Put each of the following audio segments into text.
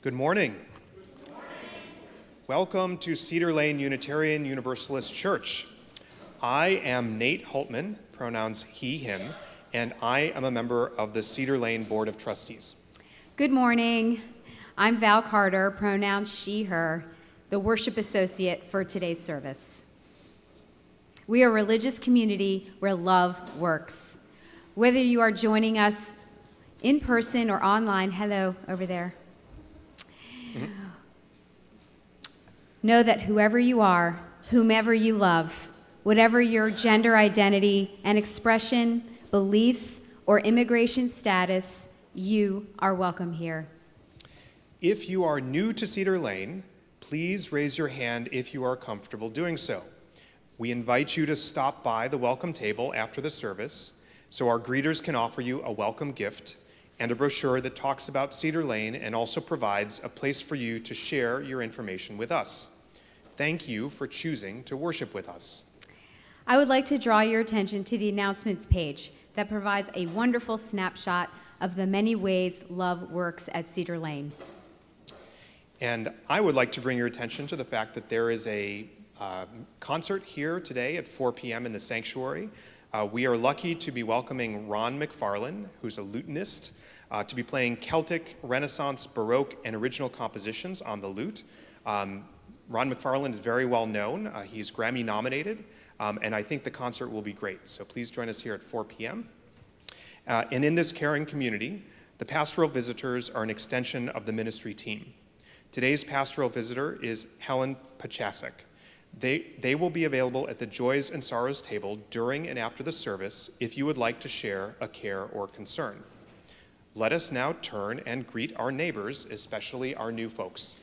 Good morning. Welcome to Cedar Lane Unitarian Universalist Church. I am Nate Hultman, pronouns he, him, and I am a member of the Cedar Lane Board of Trustees. Good morning. I'm Val Carter, pronouns she, her, the worship associate for today's service. We are a religious community where love works. Whether you are joining us in person or online, hello over there. Know that whoever you are, whomever you love, whatever your gender identity and expression, beliefs, or immigration status, you are welcome here. If you are new to Cedar Lane, please raise your hand if you are comfortable doing so. We invite you to stop by the welcome table after the service so our greeters can offer you a welcome gift and a brochure that talks about Cedar Lane and also provides a place for you to share your information with us. Thank you for choosing to worship with us. I would like to draw your attention to the announcements page that provides a wonderful snapshot of the many ways love works at Cedar Lane. And I would like to bring your attention to the fact that there is a concert here today at 4 p.m. in the sanctuary. We are lucky to be welcoming Ron McFarlane, who's a lutenist, to be playing Celtic, Renaissance, Baroque, and original compositions on the lute. Ron McFarlane is very well known. He's Grammy nominated, and I think the concert will be great. So please join us here at 4 p.m. And in this caring community, the pastoral visitors are an extension of the ministry team. Today's pastoral visitor is Helen Pachasek. They will be available at the Joys and Sorrows table during and after the service if you would like to share a care or concern. Let us now turn and greet our neighbors, especially our new folks.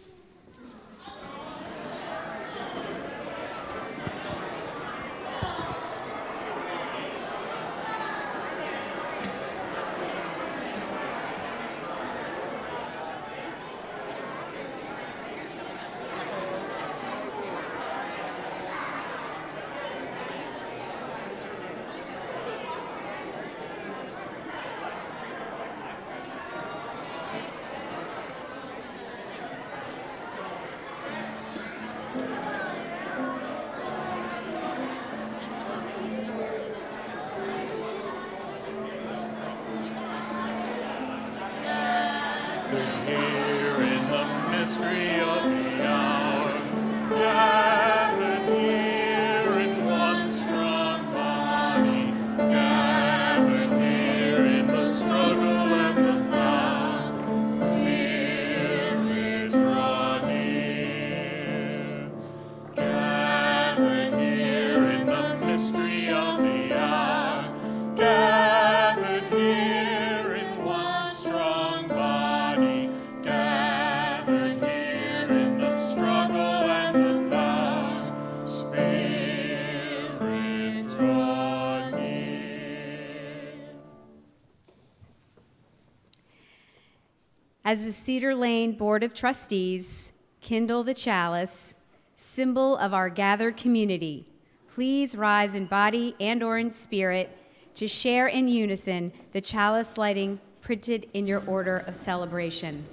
As the Cedar Lane Board of Trustees kindle the chalice, symbol of our gathered community, please rise in body and or in spirit to share in unison the chalice lighting printed in your order of celebration.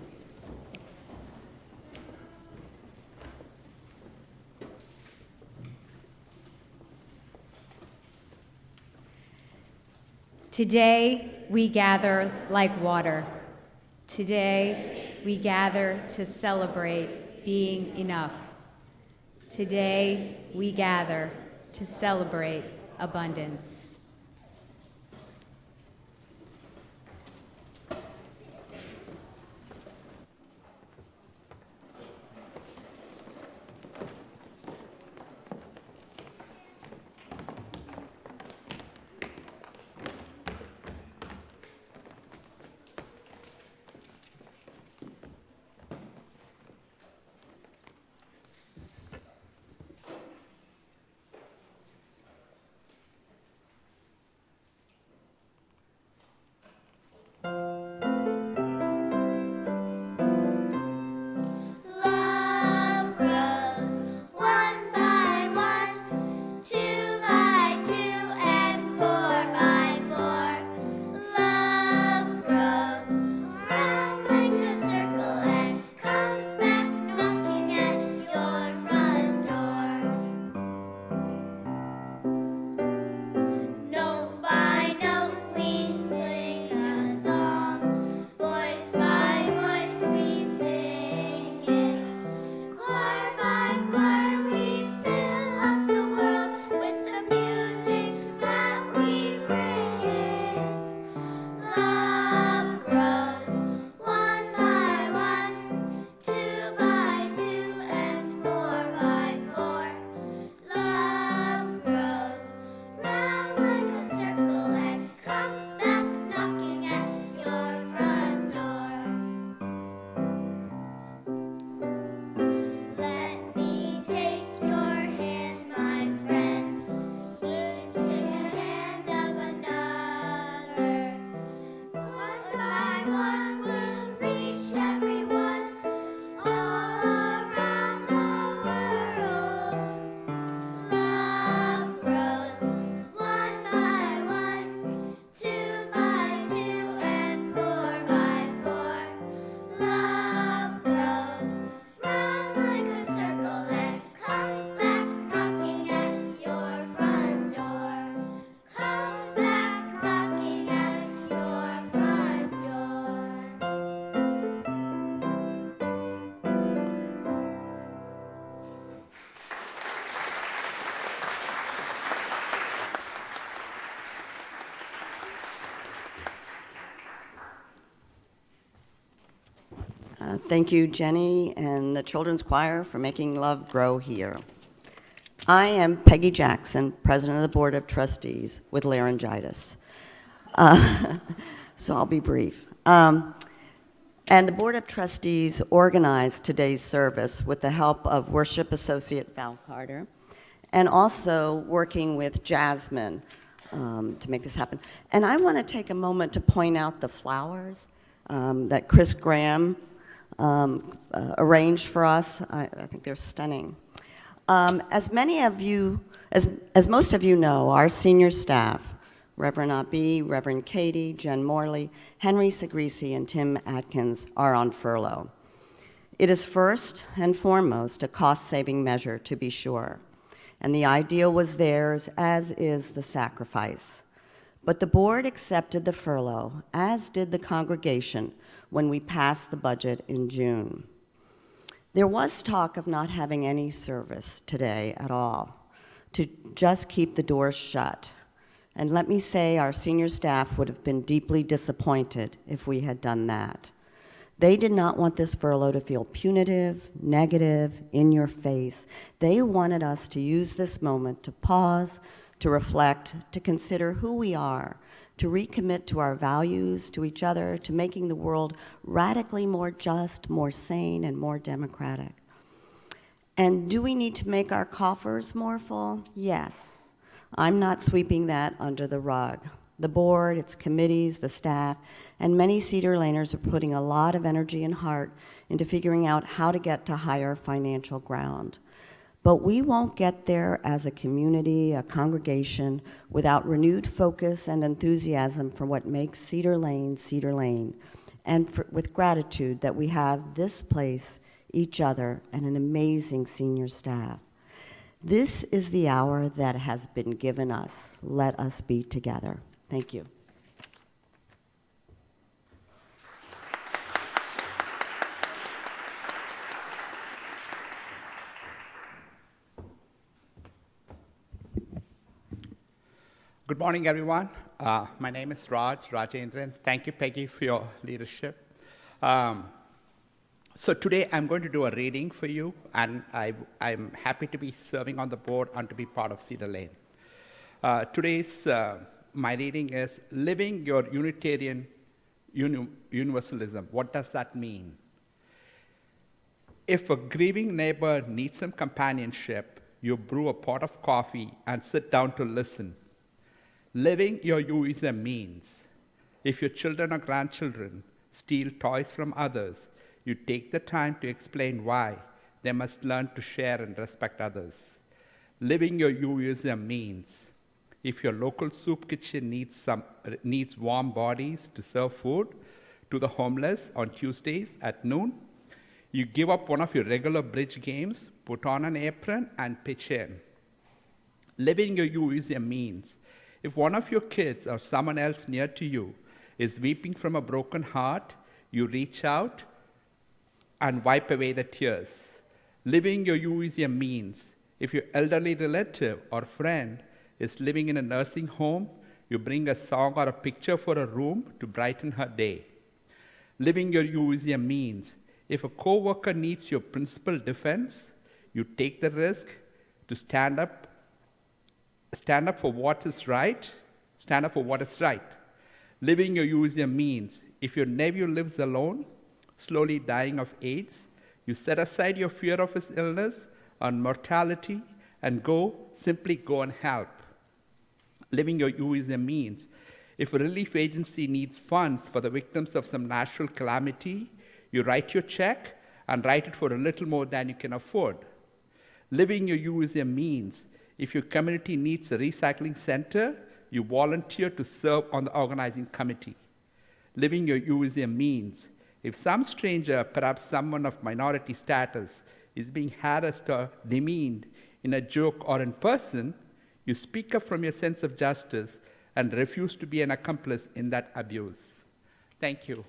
Today we gather like water. Today, we gather to celebrate being enough. Today, we gather to celebrate abundance. Thank you, Jenny and the Children's Choir, for making love grow here. I am Peggy Jackson, President of the Board of Trustees with laryngitis. So I'll be brief. And the Board of Trustees organized today's service with the help of Worship Associate Val Carter and also working with Jasmine to make this happen. And I want to take a moment to point out the flowers that Chris Graham arranged for us. I think they're stunning. As most of you know, our senior staff, Reverend Abi, Reverend Katie, Jen Morley, Henry Segrisi, and Tim Atkins are on furlough. It is first and foremost a cost-saving measure, to be sure, and the ideal was theirs, as is the sacrifice. But the board accepted the furlough, as did the congregation, when we passed the budget in June. There was talk of not having any service today at all, to just keep the doors shut. And let me say, our senior staff would have been deeply disappointed if we had done that. They did not want this furlough to feel punitive, negative, in your face. They wanted us to use this moment to pause, to reflect, to consider who we are, to recommit to our values, to each other, to making the world radically more just, more sane, and more democratic. And do we need to make our coffers more full? Yes. I'm not sweeping that under the rug. The board, its committees, the staff, and many Cedar Laners are putting a lot of energy and heart into figuring out how to get to higher financial ground. But we won't get there as a community, a congregation, without renewed focus and enthusiasm for what makes Cedar Lane, and with gratitude that we have this place, each other, and an amazing senior staff. This is the hour that has been given us. Let us be together. Thank you. Good morning, everyone. My name is Rajendran. Thank you, Peggy, for your leadership. So today I'm going to do a reading for you, and I'm happy to be serving on the board and to be part of Cedar Lane. Today's my reading is Living Your Unitarian Universalism. What does that mean? If a grieving neighbor needs some companionship, you brew a pot of coffee and sit down to listen. Living your UUism means if your children or grandchildren steal toys from others, you take the time to explain why they must learn to share and respect others. Living your UUism means if your local soup kitchen needs warm bodies to serve food to the homeless on Tuesdays at noon, you give up one of your regular bridge games, put on an apron, and pitch in. Living your UUism means if one of your kids or someone else near to you is weeping from a broken heart, you reach out and wipe away the tears. Living your UUism means if your elderly relative or friend is living in a nursing home, you bring a song or a picture for a room to brighten her day. Living your UUism means if a coworker needs your principal defense, you take the risk to stand up for what is right. Living your UUism means if your nephew lives alone, slowly dying of AIDS, you set aside your fear of his illness and mortality and simply go and help. Living your UUism means if a relief agency needs funds for the victims of some natural calamity, you write your check and write it for a little more than you can afford. Living your UUism means if your community needs a recycling center, you volunteer to serve on the organizing committee. Living your UUism means if some stranger, perhaps someone of minority status, is being harassed or demeaned in a joke or in person, you speak up from your sense of justice and refuse to be an accomplice in that abuse. Thank you.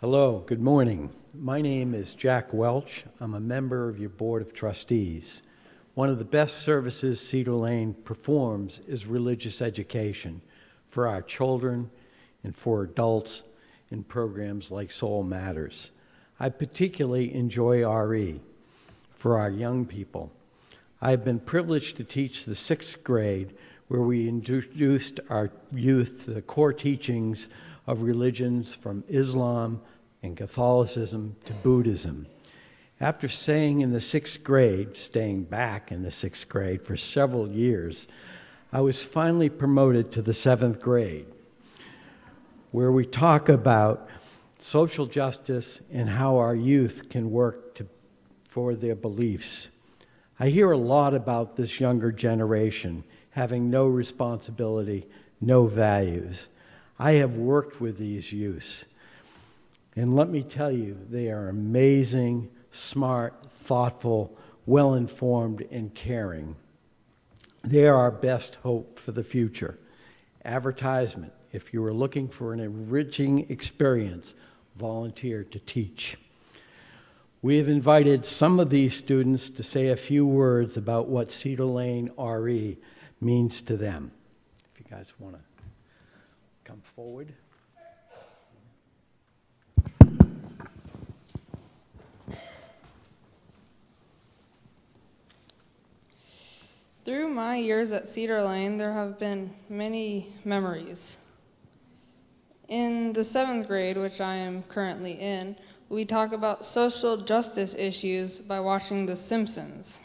Hello, good morning. My name is Jack Welch. I'm a member of your Board of Trustees. One of the best services Cedar Lane performs is religious education for our children and for adults in programs like Soul Matters. I particularly enjoy RE for our young people. I've been privileged to teach the 6th grade, where we introduced our youth to the core teachings of religions from Islam and Catholicism to Buddhism. After staying in the 6th grade, staying back in the 6th grade for several years, I was finally promoted to the 7th grade, where we talk about social justice and how our youth can work for their beliefs. I hear a lot about this younger generation having no responsibility, no values. I have worked with these youths, and let me tell you, they are amazing, smart, thoughtful, well-informed, and caring. They are our best hope for the future. Advertisement: if you are looking for an enriching experience, volunteer to teach. We have invited some of these students to say a few words about what Cedar Lane RE means to them. If you guys want to come forward. Through my years at Cedar Lane, there have been many memories. In the 7th grade, which I am currently in, we talk about social justice issues by watching The Simpsons.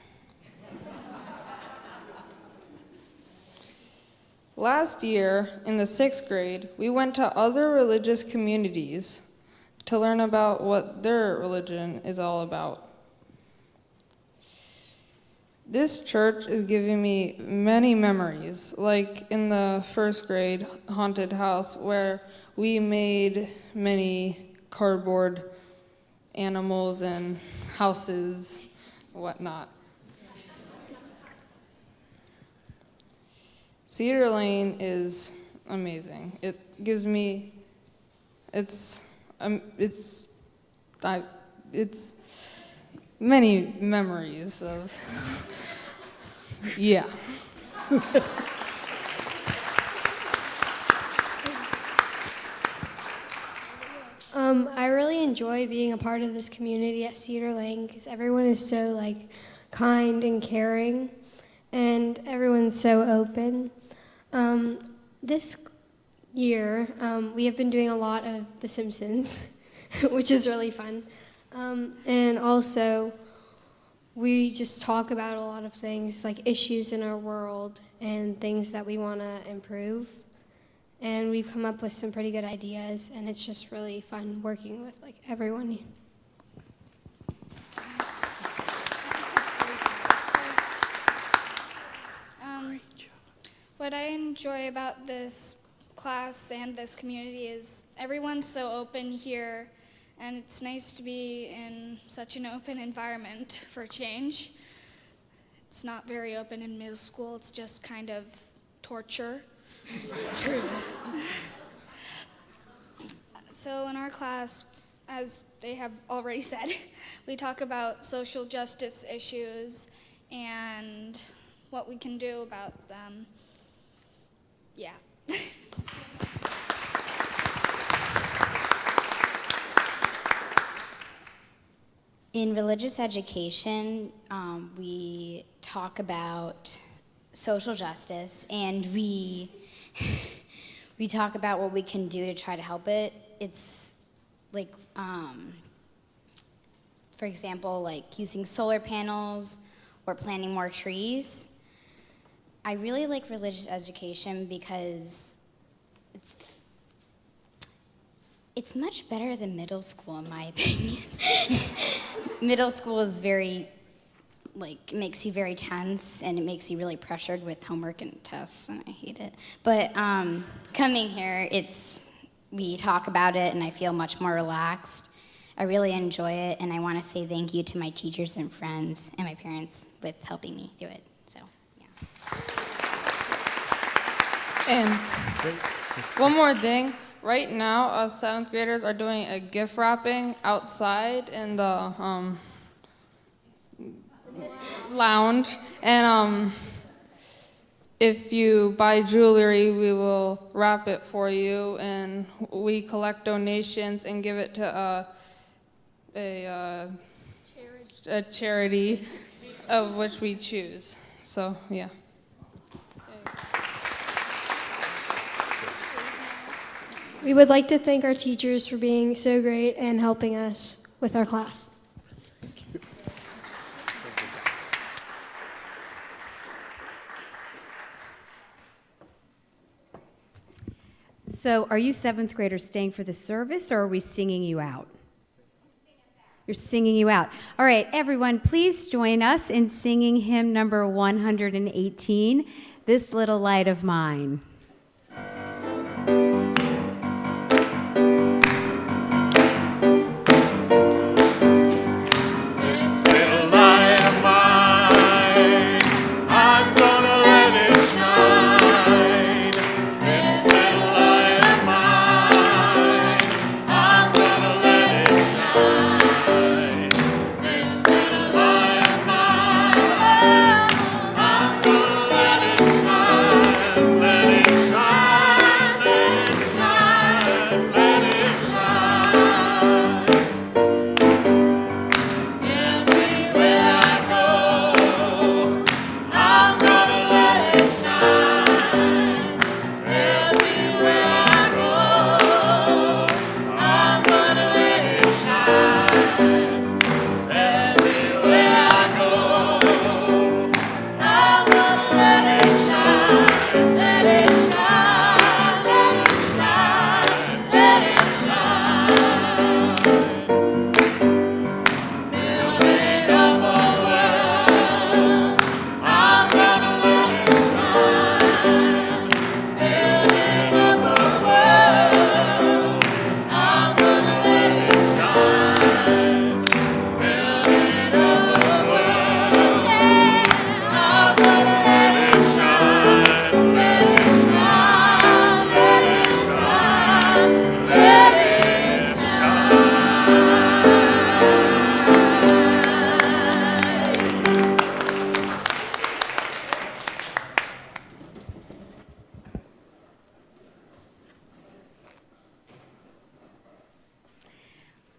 Last year, in the 6th grade, we went to other religious communities to learn about what their religion is all about. This church is giving me many memories, like in the 1st grade haunted house, where we made many cardboard animals and houses, whatnot. Cedar Lane is amazing. It gives me, it's many memories of, yeah. I really enjoy being a part of this community at Cedar Lane because everyone is so kind and caring, and everyone's so open. This year, we have been doing a lot of The Simpsons, which is really fun. And also, we just talk about a lot of things, like issues in our world and things that we want to improve. And we've come up with some pretty good ideas, and it's just really fun working with everyone. What I enjoy about this class and this community is everyone's so open here, and it's nice to be in such an open environment for change. It's not very open in middle school, it's just kind of torture. True. So in our class, as they have already said, we talk about social justice issues and what we can do about them. Yeah. In religious education, we talk about social justice, and we talk about what we can do to try to help it. It's like, for example, using solar panels or planting more trees. I really like religious education because it's much better than middle school, in my opinion. Middle school is very, makes you very tense, and it makes you really pressured with homework and tests, and I hate it. But coming here, we talk about it, and I feel much more relaxed. I really enjoy it, and I want to say thank you to my teachers and friends and my parents with helping me through it. So, yeah. And one more thing. right now, us 7th graders are doing a gift wrapping outside in the lounge. And if you buy jewelry, we will wrap it for you, and we collect donations and give it to a charity of which we choose. So, yeah. We would like to thank our teachers for being so great and helping us with our class. So are you 7th graders staying for the service, or are we singing you out? You're singing you out. All right, everyone, please join us in singing hymn number 118, This Little Light of Mine.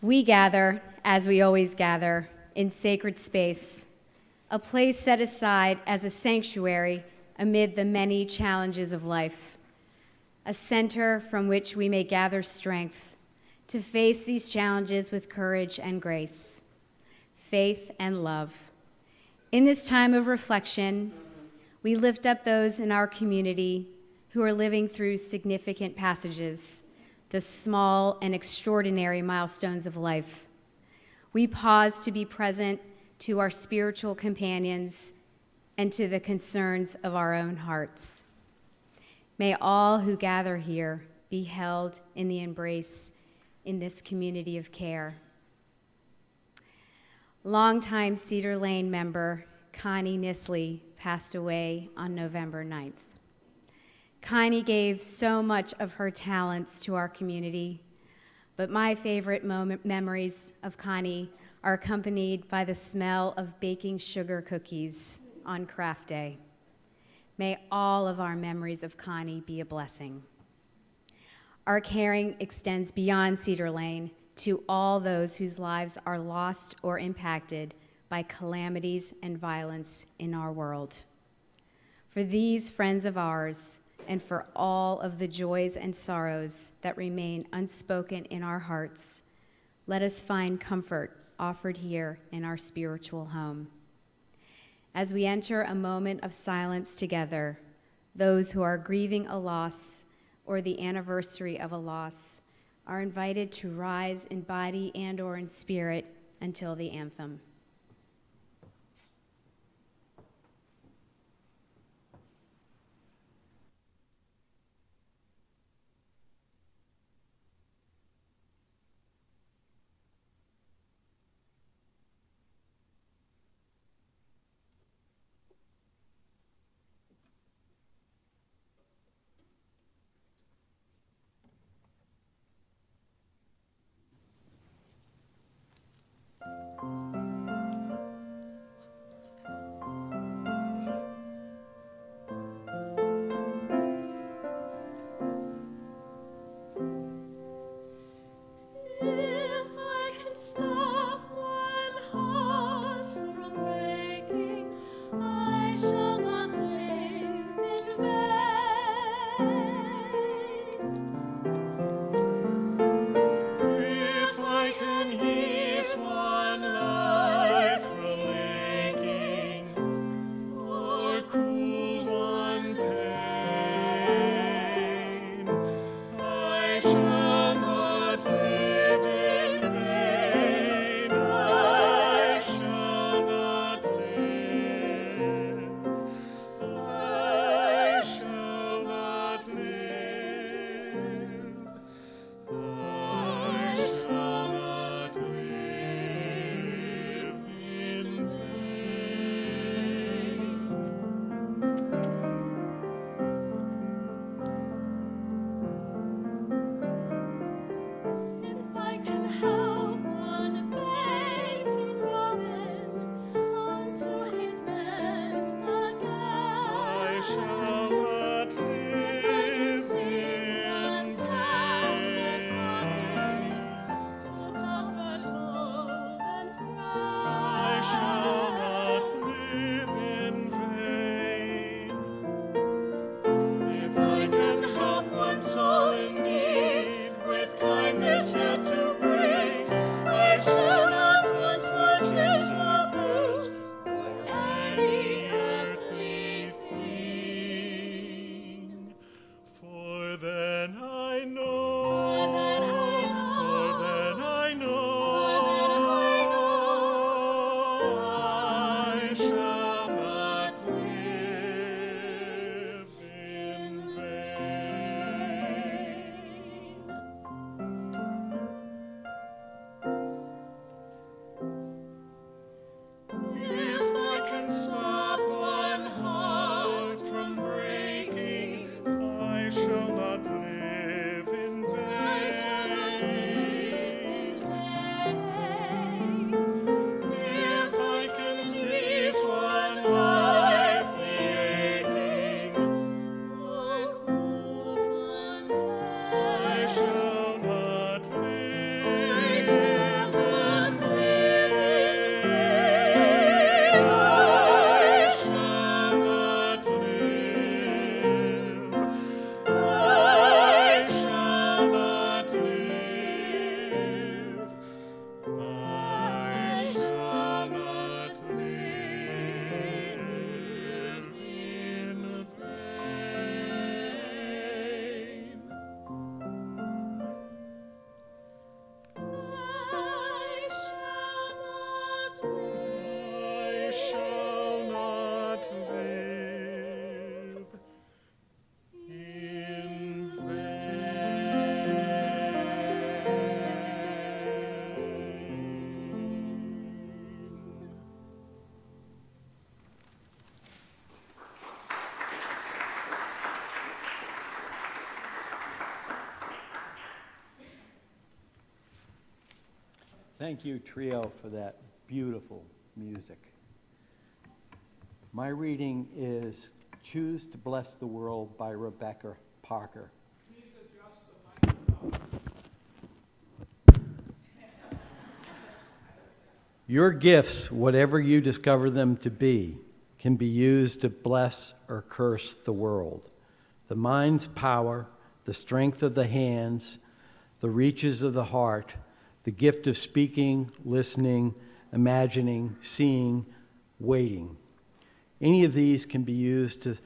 We gather, as we always gather, in sacred space, a place set aside as a sanctuary amid the many challenges of life, a center from which we may gather strength to face these challenges with courage and grace, faith and love. In this time of reflection, we lift up those in our community who are living through significant passages, the small and extraordinary milestones of life. We pause to be present to our spiritual companions and to the concerns of our own hearts. May all who gather here be held in the embrace in this community of care. Longtime Cedar Lane member Connie Nisley passed away on November 9th. Connie gave so much of her talents to our community, but my favorite memories of Connie are accompanied by the smell of baking sugar cookies on craft day. May all of our memories of Connie be a blessing. Our caring extends beyond Cedar Lane to all those whose lives are lost or impacted by calamities and violence in our world. For these friends of ours, and for all of the joys and sorrows that remain unspoken in our hearts, let us find comfort offered here in our spiritual home. As we enter a moment of silence together, those who are grieving a loss or the anniversary of a loss are invited to rise in body and or in spirit until the anthem. Thank you, trio, for that beautiful music. My reading is Choose to Bless the World by Rebecca Parker. Please adjust the microphone. Your gifts, whatever you discover them to be, can be used to bless or curse the world. The mind's power, the strength of the hands, the reaches of the heart, the gift of speaking, listening, imagining, seeing, waiting. Any of these can be used to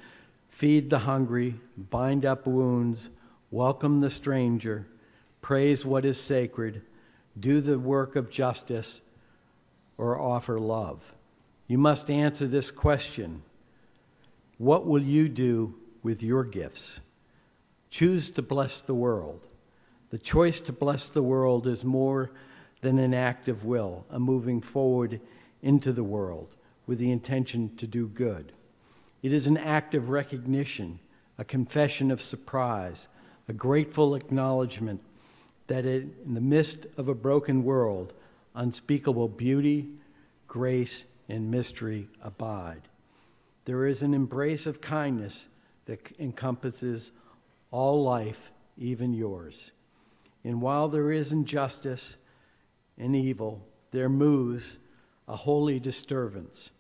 feed the hungry, bind up wounds, welcome the stranger, praise what is sacred, do the work of justice, or offer love. You must answer this question: what will you do with your gifts? Choose to bless the world. The choice to bless the world is more than an act of will, a moving forward into the world with the intention to do good. It is an act of recognition, a confession of surprise, a grateful acknowledgement that in the midst of a broken world, unspeakable beauty, grace, and mystery abide. There is an embrace of kindness that encompasses all life, even yours. And while there is injustice and evil, there moves a holy disturbance,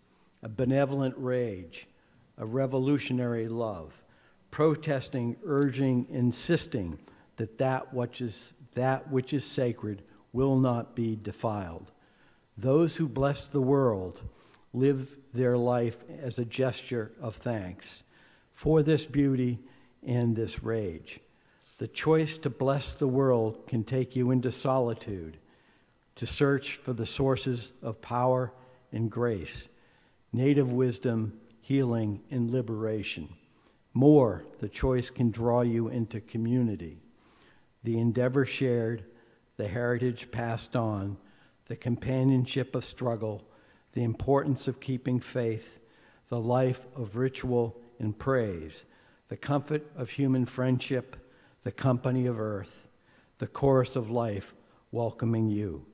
a benevolent rage, a revolutionary love, protesting, urging, insisting that which is sacred will not be defiled. Those who bless the world live their life as a gesture of thanks for this beauty and this rage. The choice to bless the world can take you into solitude, to search for the sources of power and grace, native wisdom, healing, and liberation. More, the choice can draw you into community, the endeavor shared, the heritage passed on, the companionship of struggle, the importance of keeping faith, the life of ritual and praise, the comfort of human friendship, the company of earth, the chorus of life welcoming you.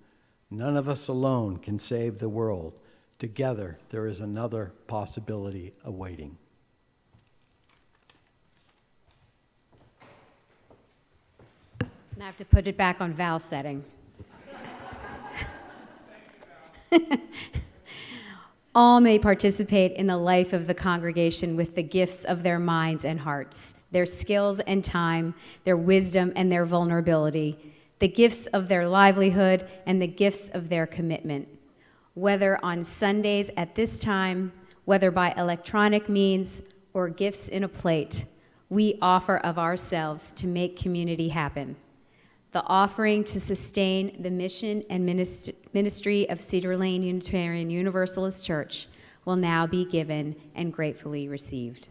None of us alone can save the world. Together, there is another possibility awaiting. I have to put it back on Val setting. All may participate in the life of the congregation with the gifts of their minds and hearts, their skills and time, their wisdom and their vulnerability, the gifts of their livelihood and the gifts of their commitment. Whether on Sundays at this time, whether by electronic means or gifts in a plate, we offer of ourselves to make community happen. The offering to sustain the mission and ministry of Cedar Lane Unitarian Universalist Church will now be given and gratefully received.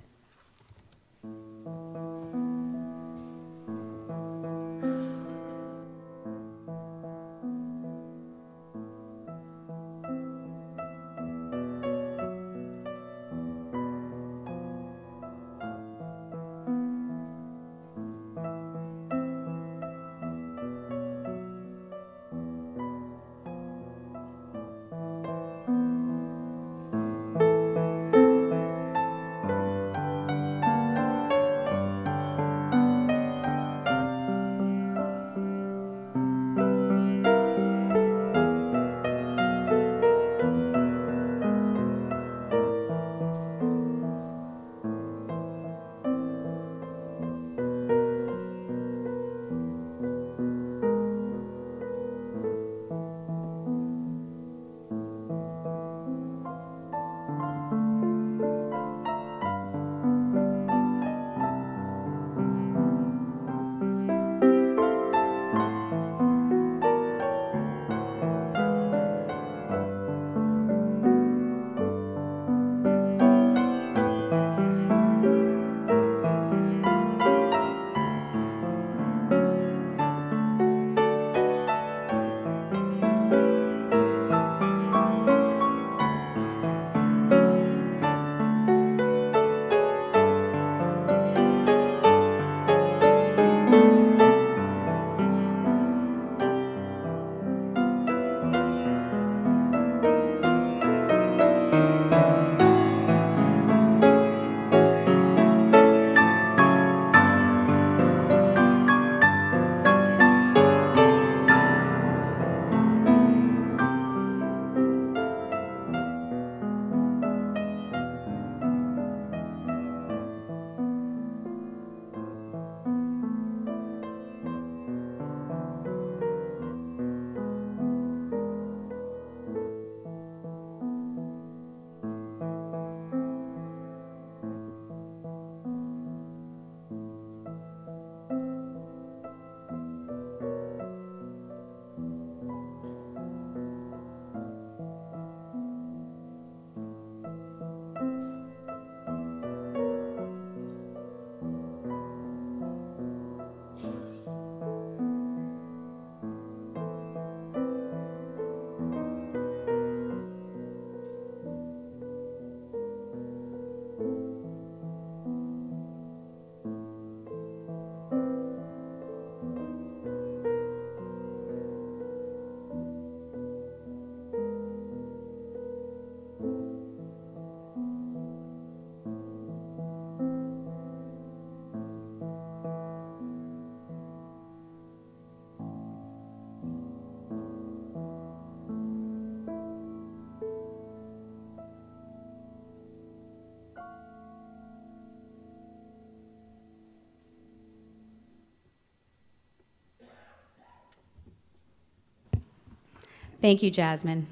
Thank you, Jasmine.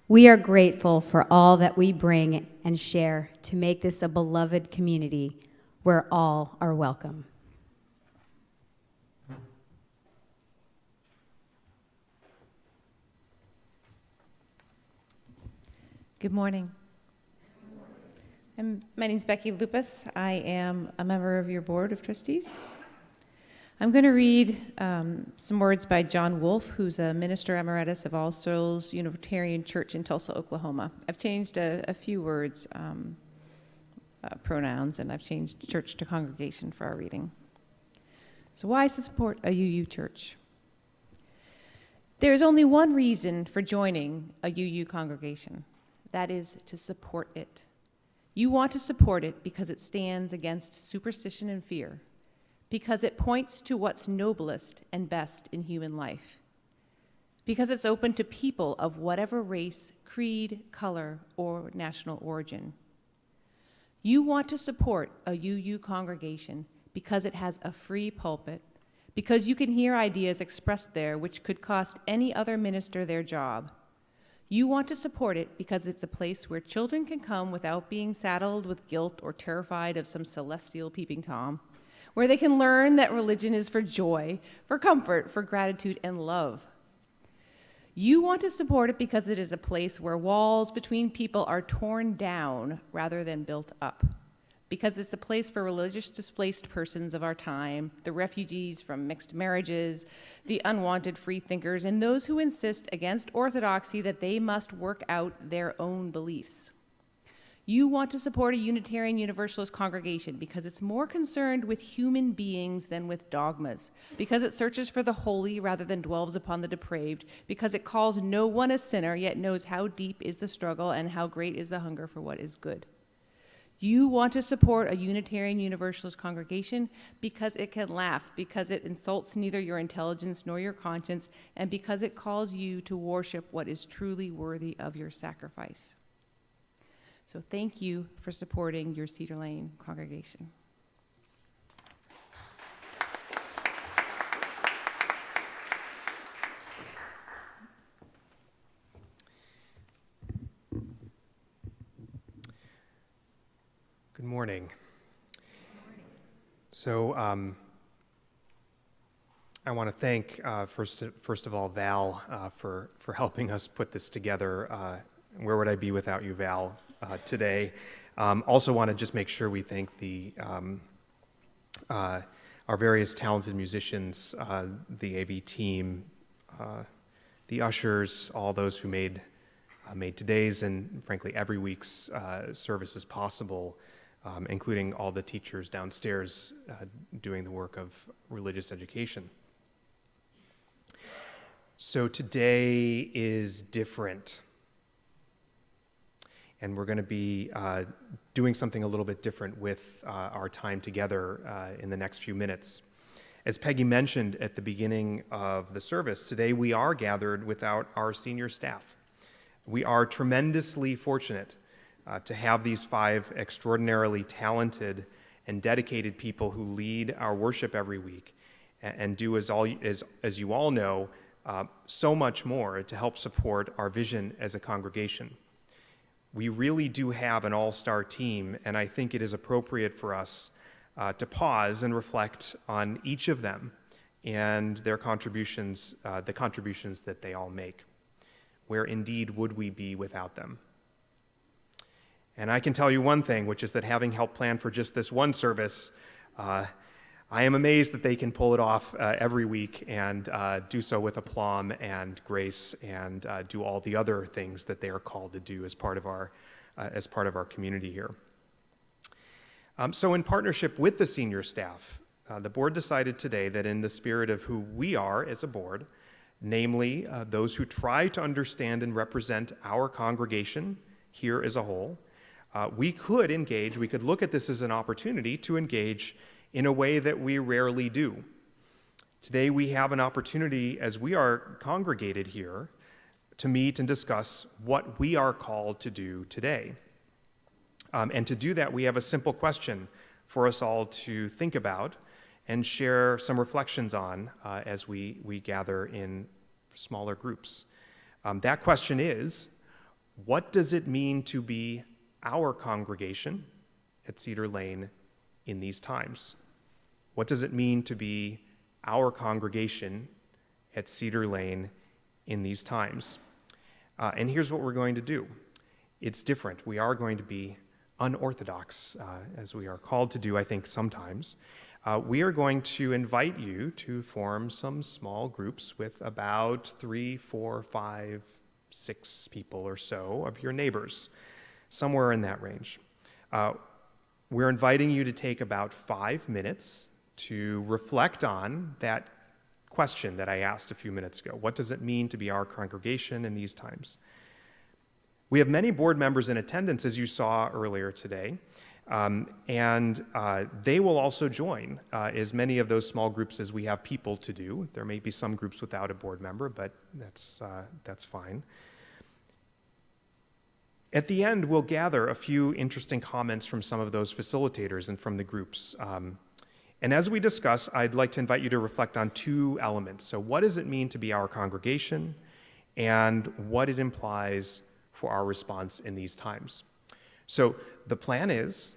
We are grateful for all that we bring and share to make this a beloved community where all are welcome. Good morning. My name is Becky Lupus. I am a member of your board of trustees. I'm going to read some words by John Wolfe, who's a minister emeritus of All Souls Unitarian Church in Tulsa, Oklahoma. I've changed a few words, pronouns, and I've changed church to congregation for our reading. So why support a UU church? There is only one reason for joining a UU congregation. That is to support it. You want to support it because it stands against superstition and fear, because it points to what's noblest and best in human life, because it's open to people of whatever race, creed, color, or national origin. You want to support a UU congregation because it has a free pulpit, because you can hear ideas expressed there which could cost any other minister their job. You want to support it because it's a place where children can come without being saddled with guilt or terrified of some celestial peeping Tom, where they can learn that religion is for joy, for comfort, for gratitude, and love. You want to support it because it is a place where walls between people are torn down rather than built up, because it's a place for religious displaced persons of our time, the refugees from mixed marriages, the unwanted free thinkers, and those who insist against orthodoxy that they must work out their own beliefs. You want to support a Unitarian Universalist congregation because it's more concerned with human beings than with dogmas, because it searches for the holy rather than dwells upon the depraved, because it calls no one a sinner yet knows how deep is the struggle and how great is the hunger for what is good. You want to support a Unitarian Universalist congregation because it can laugh, because it insults neither your intelligence nor your conscience, and because it calls you to worship what is truly worthy of your sacrifice. So thank you for supporting your Cedar Lane congregation. Good morning. So I want to thank, first of all, Val for helping us put this together. Where would I be without you, Val, today? Also want to just make sure we thank our various talented musicians, the AV team, the ushers, all those who made today's and frankly every week's services possible, including all the teachers downstairs doing the work of religious education. So today is different. And we're going to be doing something a little bit different with our time together in the next few minutes. As Peggy mentioned at the beginning of the service, today we are gathered without our senior staff. We are tremendously fortunate to have these 5 extraordinarily talented and dedicated people who lead our worship every week and do, as you all know, so much more to help support our vision as a congregation. We really do have an all-star team, and I think it is appropriate for us to pause and reflect on each of them and their contributions, the contributions that they all make. Where indeed would we be without them? And I can tell you one thing, which is that having helped plan for just this one service, I am amazed that they can pull it off every week and do so with aplomb and grace and do all the other things that they are called to do as part of our community here. So in partnership with the senior staff, the board decided today that in the spirit of who we are as a board, namely those who try to understand and represent our congregation here as a whole, we could look at this as an opportunity to engage in a way that we rarely do. Today we have an opportunity, as we are congregated here, to meet and discuss what we are called to do today. And to do that, we have a simple question for us all to think about and share some reflections on as we gather in smaller groups. That question is, what does it mean to be our congregation at Cedar Lane in these times? What does it mean to be our congregation at Cedar Lane in these times? And here's what we're going to do. It's different. We are going to be unorthodox, as we are called to do, I think, sometimes. We are going to invite you to form some small groups with about 3, 4, 5, 6 people or so of your neighbors, somewhere in that range. We're inviting you to take about 5 minutes to reflect on that question that I asked a few minutes ago. What does it mean to be our congregation in these times? We have many board members in attendance, as you saw earlier today, They will also join as many of those small groups as we have people to do. There may be some groups without a board member, but that's fine. At the end, we'll gather a few interesting comments from some of those facilitators and from the groups. And as we discuss, I'd like to invite you to reflect on two elements. So what does it mean to be our congregation, and what it implies for our response in these times? So the plan is,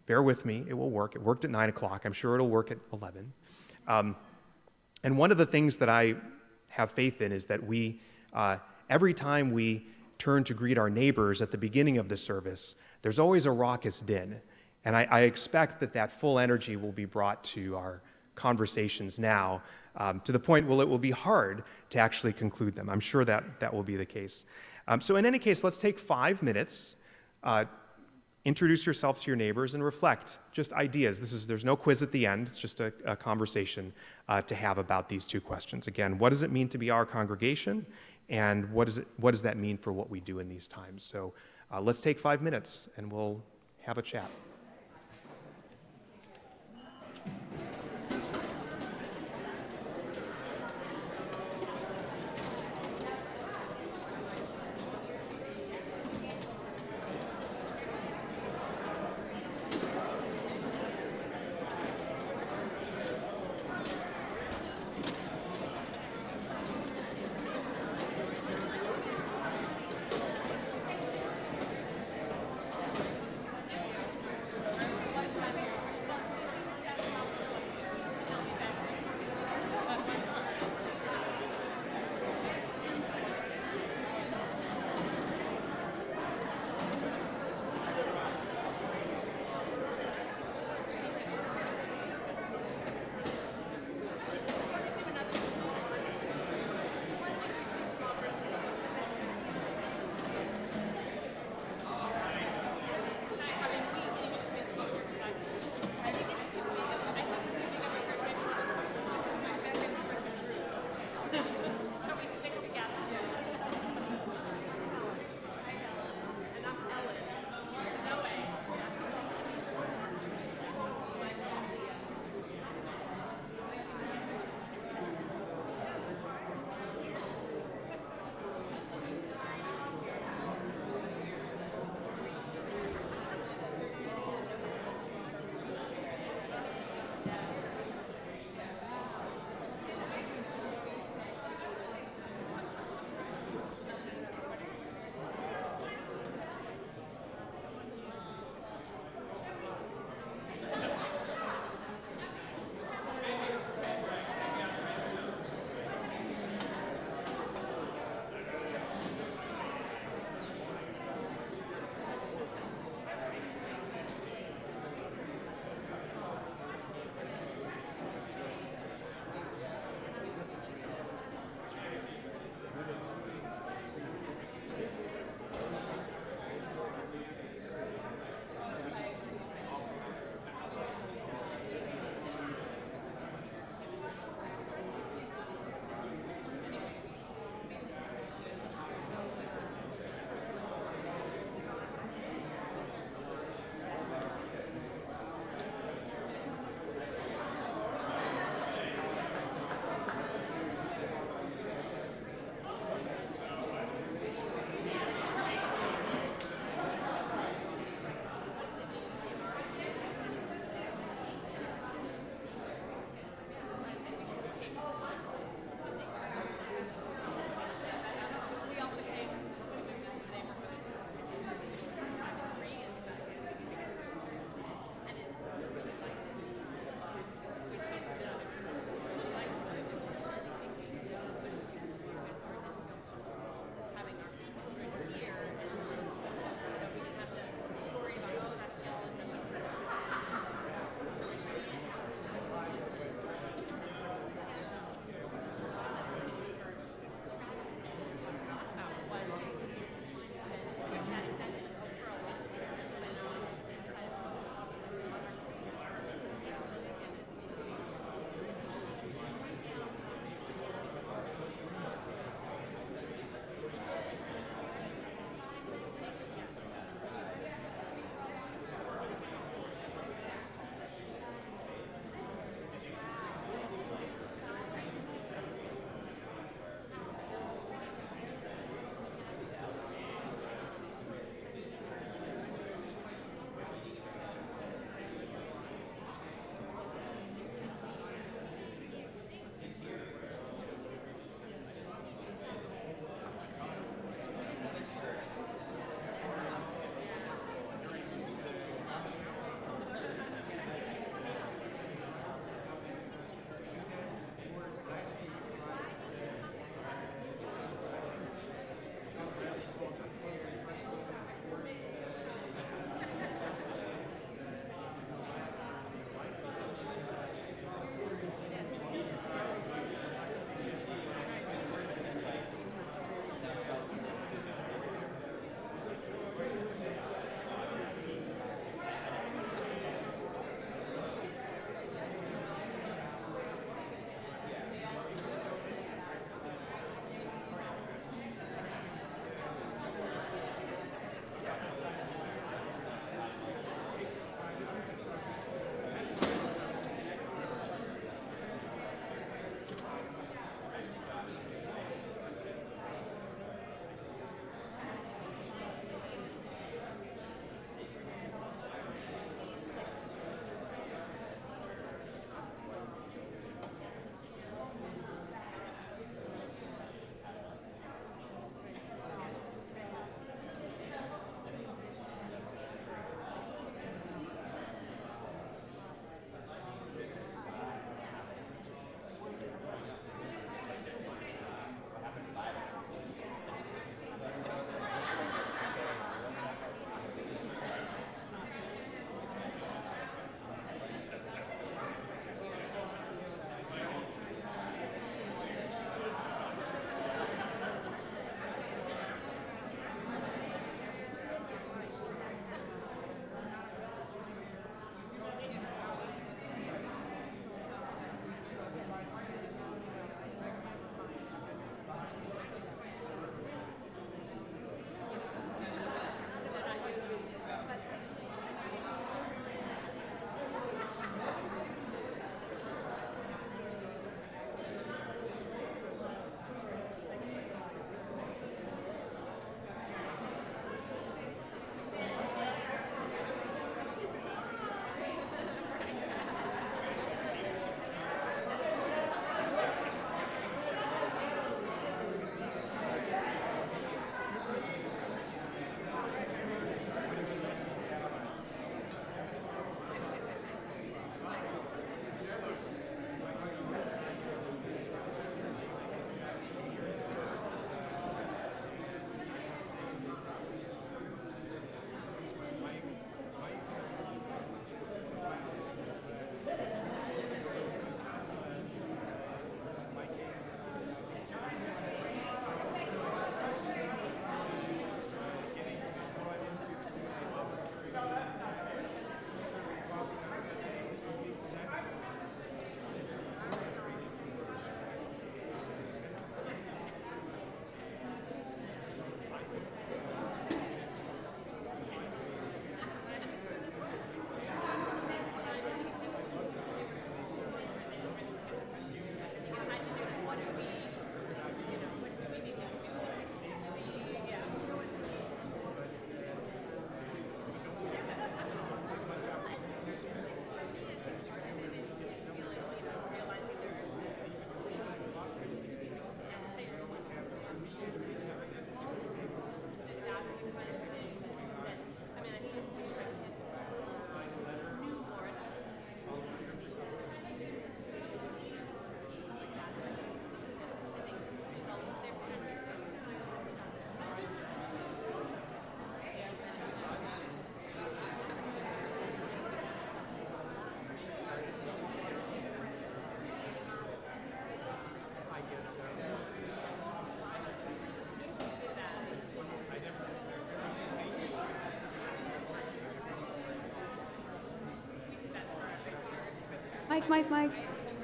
bear with me, it will work. It worked at 9 o'clock. I'm sure it'll work at 11. And one of the things that I have faith in is that we, every time we turn to greet our neighbors at the beginning of the service, there's always a raucous din. And I expect that full energy will be brought to our conversations now, to the point where it will be hard to actually conclude them. I'm sure that will be the case. So in any case, let's take 5 minutes, introduce yourself to your neighbors, and reflect, just ideas. There's no quiz at the end. It's just a conversation to have about these two questions. Again, what does it mean to be our congregation? And what does that mean for what we do in these times? So let's take 5 minutes and we'll have a chat.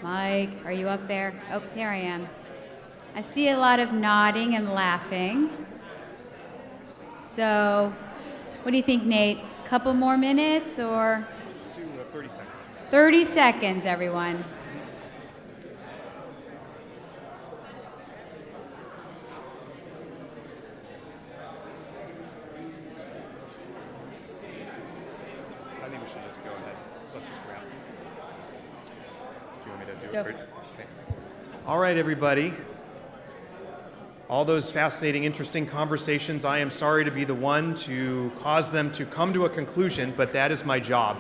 Mike, are you up there? Oh, there I am. I see a lot of nodding and laughing. So, what do you think, Nate? Couple more minutes or? Let's do 30 seconds. 30 seconds, everyone. I think we should just go ahead. Let's just wrap. Do you want me to do Go. it? Okay. All right, everybody. All those fascinating, interesting conversations, I am sorry to be the one to cause them to come to a conclusion, but that is my job.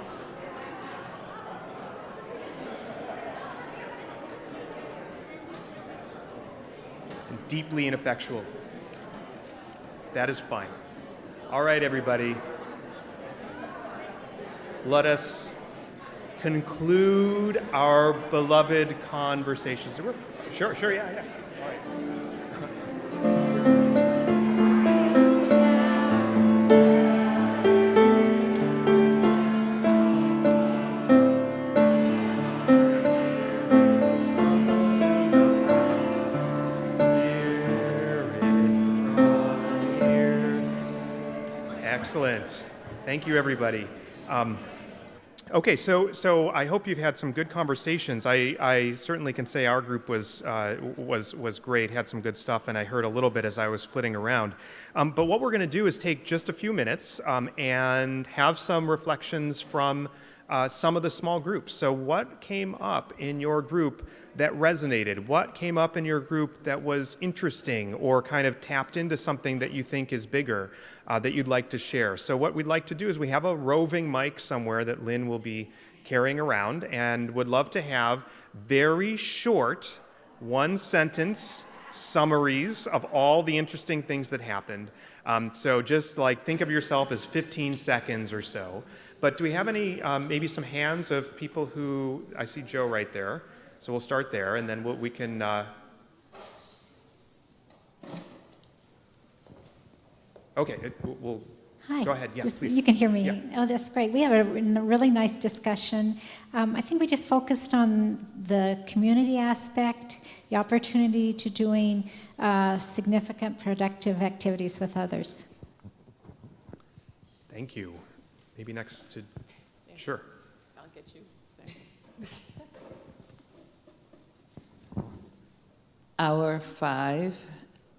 And deeply ineffectual. That is fine. All right, everybody. Let us conclude our beloved conversations. Sure, yeah. All right. Excellent. Thank you, everybody. Okay, so I hope you've had some good conversations. I certainly can say our group was great, had some good stuff, and I heard a little bit as I was flitting around. But what we're going to do is take just a few minutes and have some reflections from some of the small groups. So what came up in your group that resonated? What came up in your group that was interesting or kind of tapped into something that you think is bigger that you'd like to share? So what we'd like to do is we have a roving mic somewhere that Lynn will be carrying around and would love to have very short, one-sentence summaries of all the interesting things that happened. So just like think of yourself as 15 seconds or so. But do we have any, maybe some hands of people who, I see Joe right there. So we'll start there, and then we can. Okay, we'll. Hi. Go ahead. Yes, please. You can hear me. Yeah. Oh, that's great. We have a really nice discussion. I think we just focused on the community aspect, the opportunity to doing significant productive activities with others. Thank you. Maybe next to. Sure. I'll get you. Our five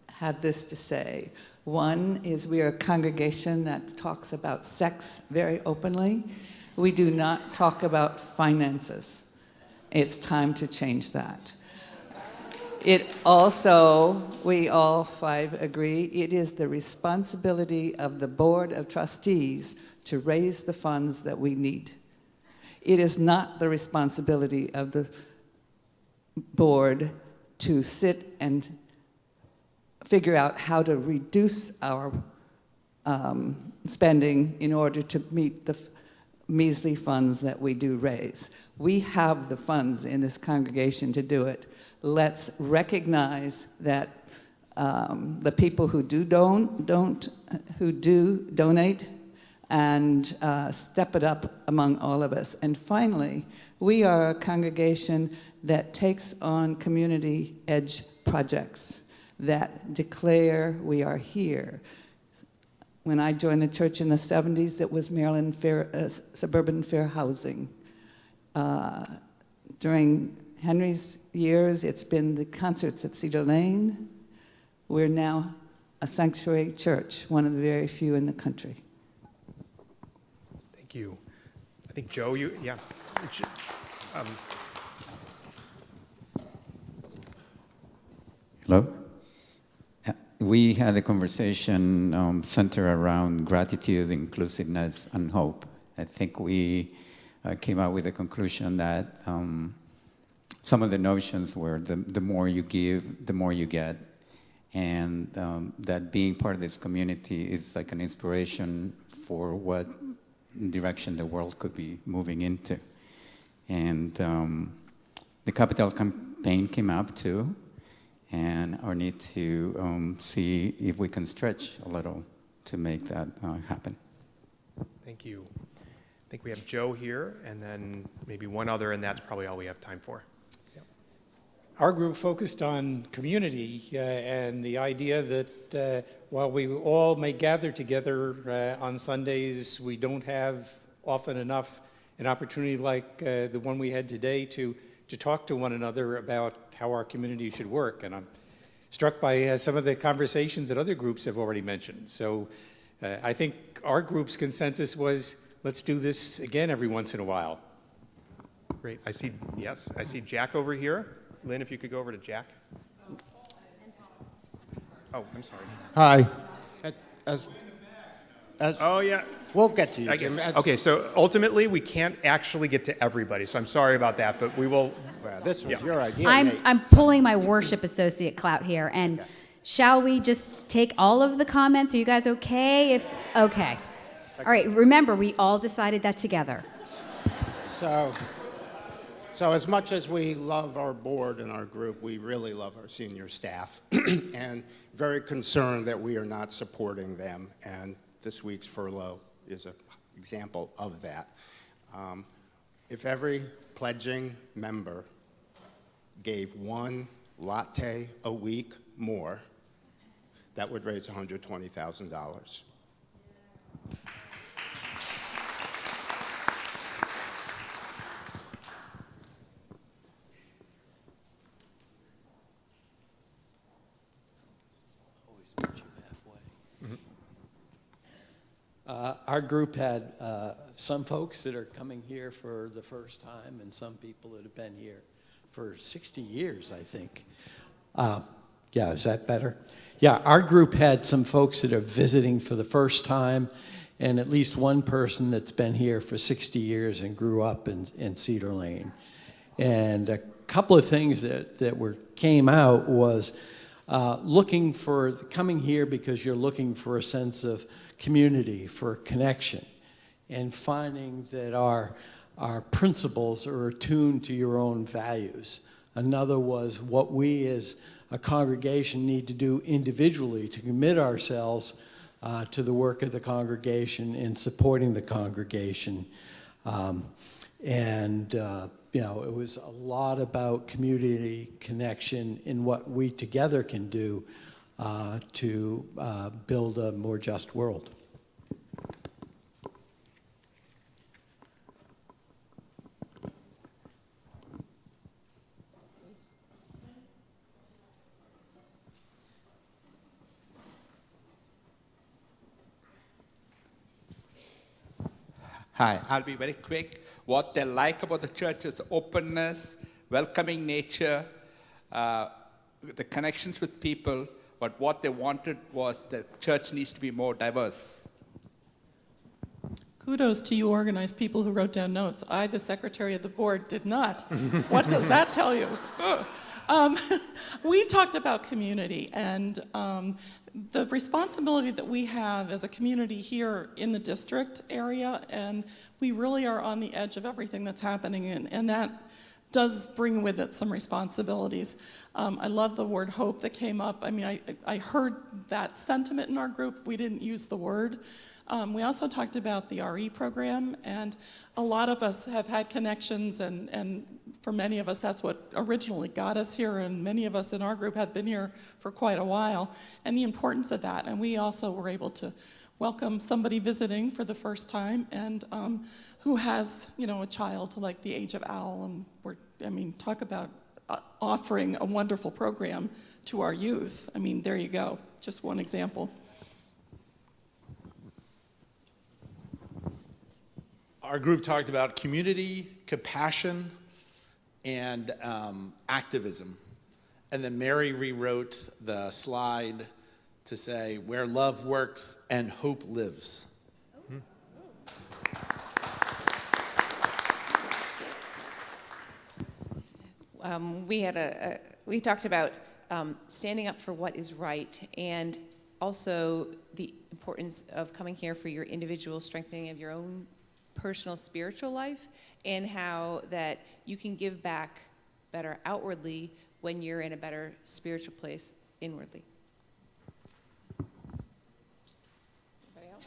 had this to say. One is we are a congregation that talks about sex very openly. We do not talk about finances. It's time to change that. It also, we all five agree, it is the responsibility of the Board of Trustees to raise the funds that we need. It is not the responsibility of the board to sit and figure out how to reduce our spending in order to meet the measly funds that we do raise. We have the funds in this congregation to do it. Let's recognize that the people who do donate and step it up among all of us. And finally, we are a congregation that takes on community edge projects that declare we are here. When I joined the church in the 70s, it was Maryland Suburban Fair Housing. During Henry's years, it's been the concerts at Cedar Lane. We're now a sanctuary church, one of the very few in the country. Thank you. I think Joe, yeah. Hello? We had a conversation centered around gratitude, inclusiveness, and hope. I think we came out with a conclusion that some of the notions were the more you give, the more you get, and that being part of this community is like an inspiration for what direction the world could be moving into. And the capital campaign came up too, and our need to see if we can stretch a little to make that happen. Thank you. I think we have Joe here, and then maybe one other, and that's probably all we have time for. Our group focused on community and the idea that while we all may gather together on Sundays, we don't have often enough an opportunity like the one we had today to talk to one another about how our community should work. And I'm struck by some of the conversations that other groups have already mentioned. So I think our group's consensus was, let's do this again every once in a while. Great. I see Jack over here. Lynn, if you could go over to Jack. Oh, I'm sorry. Hi. Oh, yeah. We'll get to you, Jim. Okay, so ultimately, we can't actually get to everybody, so I'm sorry about that, but we will. Well, this was your idea, Nate. I'm pulling my worship associate clout here, and shall we just take all of the comments? Are you guys okay? Okay. All right, remember, we all decided that together. So as much as we love our board and our group, we really love our senior staff and very concerned that we are not supporting them. And this week's furlough is an example of that. If every pledging member gave one latte a week more, that would raise $120,000. Our group had some folks that are coming here for the first time and some people that have been here for 60 years, I think. Yeah, is that better? Yeah, our group had some folks that are visiting for the first time and at least one person that's been here for 60 years and grew up in Cedar Lane. And a couple of things that came out was coming here because you're looking for a sense of community, for connection, and finding that our principles are attuned to your own values. Another was what we as a congregation need to do individually to commit ourselves to the work of the congregation and supporting the congregation. It was a lot about community connection and what we together can do to build a more just world. Hi, I'll be very quick. What they like about the church is openness, welcoming nature, the connections with people, but what they wanted was the church needs to be more diverse. Kudos to you organized people who wrote down notes. I, the secretary of the board, did not. What does that tell you? We talked about community and the responsibility that we have as a community here in the district area, and we really are on the edge of everything that's happening, and that does bring with it some responsibilities. I love the word hope that came up. I mean, I heard that sentiment in our group. We didn't use the word. We also talked about the RE program, and a lot of us have had connections, and for many of us, that's what originally got us here, and many of us in our group have been here for quite a while, and the importance of that. And we also were able to welcome somebody visiting for the first time, and who has, a child like the age of Al, and talk about offering a wonderful program to our youth. I mean, there you go, just one example. Our group talked about community, compassion, and activism. And then Mary rewrote the slide to say, where love works and hope lives. We talked about standing up for what is right, and also the importance of coming here for your individual strengthening of your own personal spiritual life, and how that you can give back better outwardly when you're in a better spiritual place inwardly. Anybody else?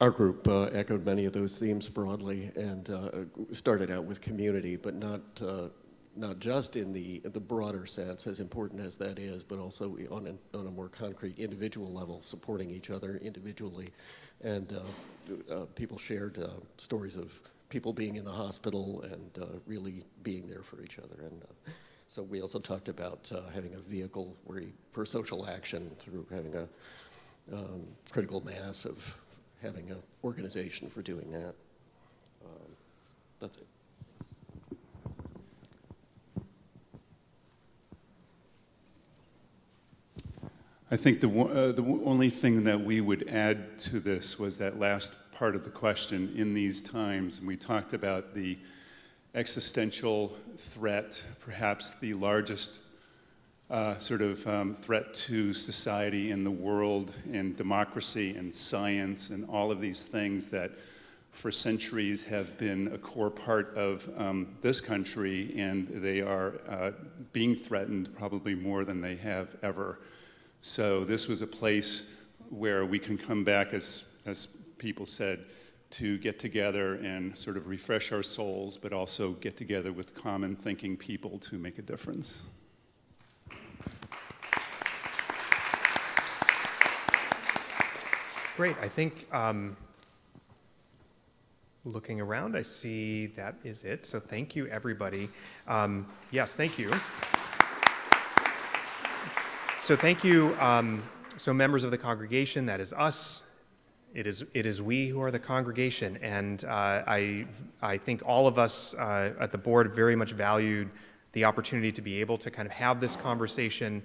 Our group echoed many of those themes broadly and started out with community, but not just in the broader sense, as important as that is, but also on a more concrete individual level, supporting each other individually. And people shared stories of people being in the hospital and really being there for each other. And so we also talked about having a vehicle for social action through having a critical mass of having an organization for doing that. That's it. I think the only thing that we would add to this was that last part of the question. In these times, and we talked about the existential threat, perhaps the largest threat to society and the world and democracy and science and all of these things that for centuries have been a core part of this country, and they are being threatened probably more than they have ever. So this was a place where we can come back, as people said, to get together and sort of refresh our souls, but also get together with common thinking people to make a difference. Great. I think looking around, I see that is it. So thank you, everybody. Yes, thank you. So thank you. So members of the congregation, that is us. It is we who are the congregation. And I think all of us at the board very much valued the opportunity to be able to kind of have this conversation.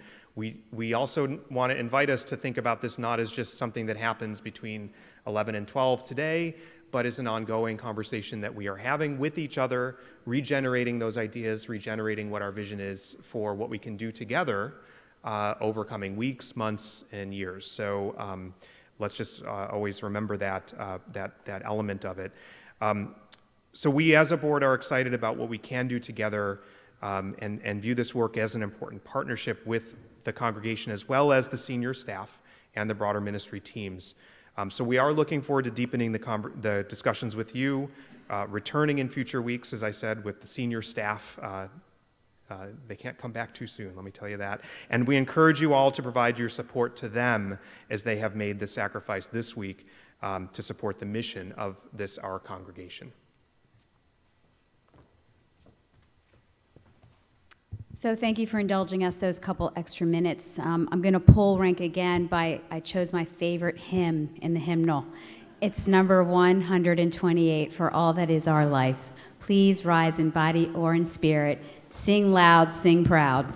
We also want to invite us to think about this not as just something that happens between 11 and 12 today, but as an ongoing conversation that we are having with each other, regenerating those ideas, regenerating what our vision is for what we can do together over coming weeks, months, and years. So let's just always remember that element of it. So we as a board are excited about what we can do together and view this work as an important partnership with the congregation as well as the senior staff and the broader ministry teams. So we are looking forward to deepening the discussions with you, returning in future weeks, as I said, with the senior staff. They can't come back too soon, let me tell you that. And we encourage you all to provide your support to them as they have made the sacrifice this week to support the mission of our congregation. So thank you for indulging us those couple extra minutes. I'm going to poll rank again I chose my favorite hymn in the hymnal. It's number 128, For All That Is Our Life. Please rise in body or in spirit. Sing loud, sing proud.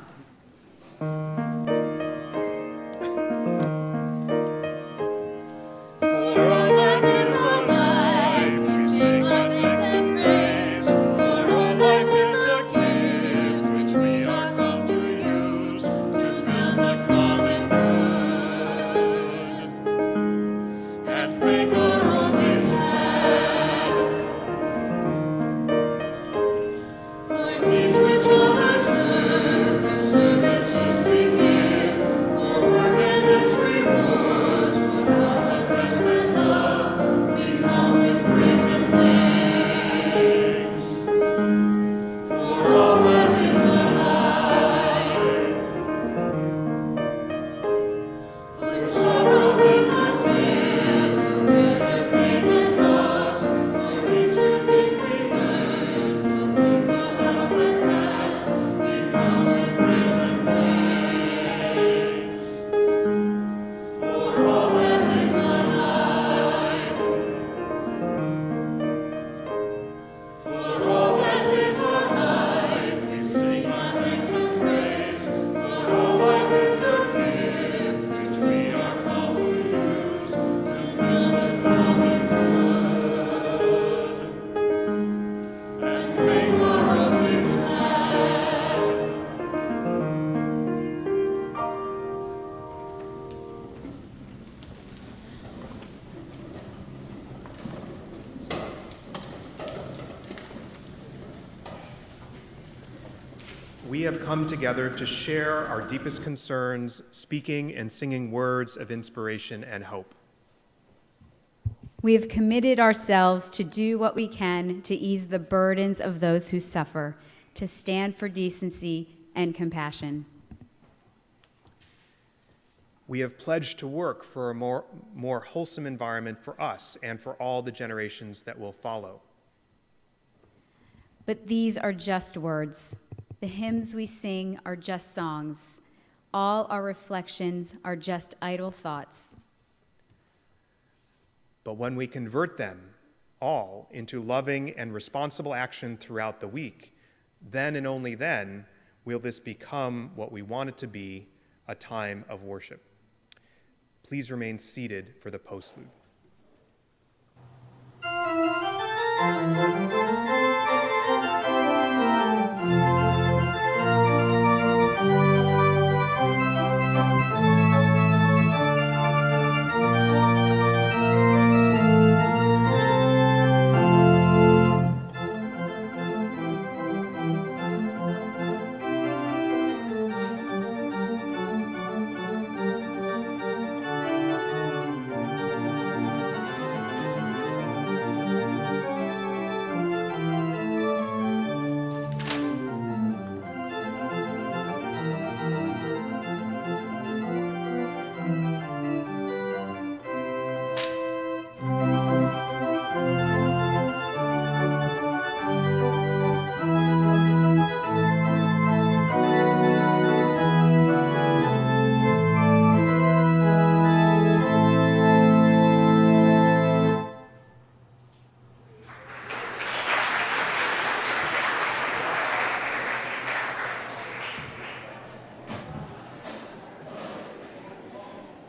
We have come together to share our deepest concerns, speaking and singing words of inspiration and hope. We have committed ourselves to do what we can to ease the burdens of those who suffer, to stand for decency and compassion. We have pledged to work for a more wholesome environment for us and for all the generations that will follow. But these are just words. The hymns we sing are just songs. All our reflections are just idle thoughts. But when we convert them all into loving and responsible action throughout the week, then and only then will this become what we want it to be, a time of worship. Please remain seated for the postlude.